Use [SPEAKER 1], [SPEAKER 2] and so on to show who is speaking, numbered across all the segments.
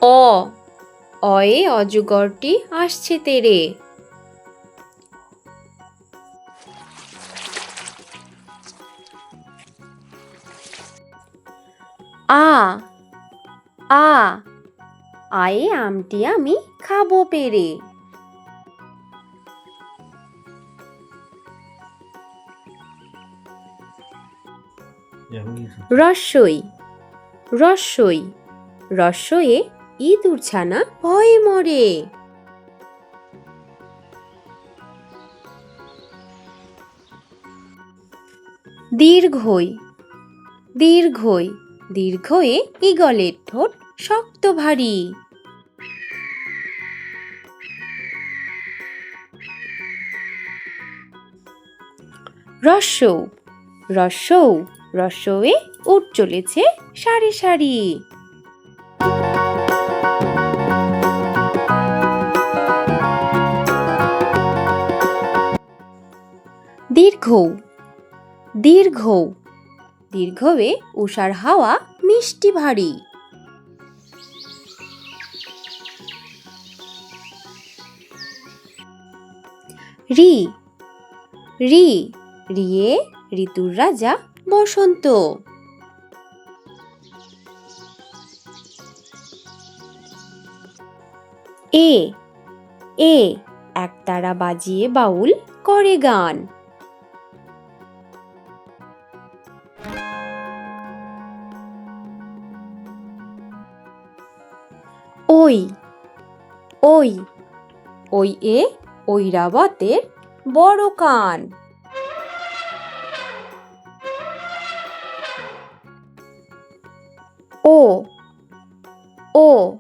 [SPEAKER 1] অ, অয়ে অজগরটি আসছে তেড়ে। আ, আ, আয়ে আমটি আমি খাবো পেড়ে। রস্বই, রস্বই, রস্বয়ে ইঁদুর ছানা ভয়ে মরে। দীর্ঘই, দীর্ঘই, দীর্ঘয়ে ঈগলের ঠোঁট শক্ত ভারী। রস্যৌ, রস্যৌ, রস্যয়ে উট চলেছে সারি সারি। দীর্ঘৌ, দীর্ঘৌ, দীর্ঘয়ে উষার হাওয়া মিষ্টি ভারী। রি, রি, রিয়ে ঋতুর রাজা বসন্ত। এ, এ, একতারা বাজিয়ে বাউল করে গান। ওই, ওই, ওই এ ঐরাবতের বড় কান। ও, ও,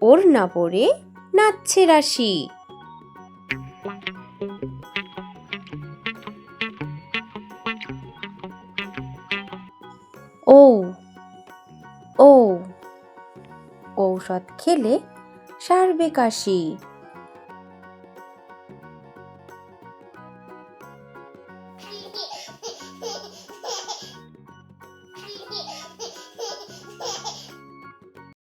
[SPEAKER 1] ওড়না পরে নাচছে রাশি। ঔ, ঔ, ঔষধ খেলে সারবে কাশি।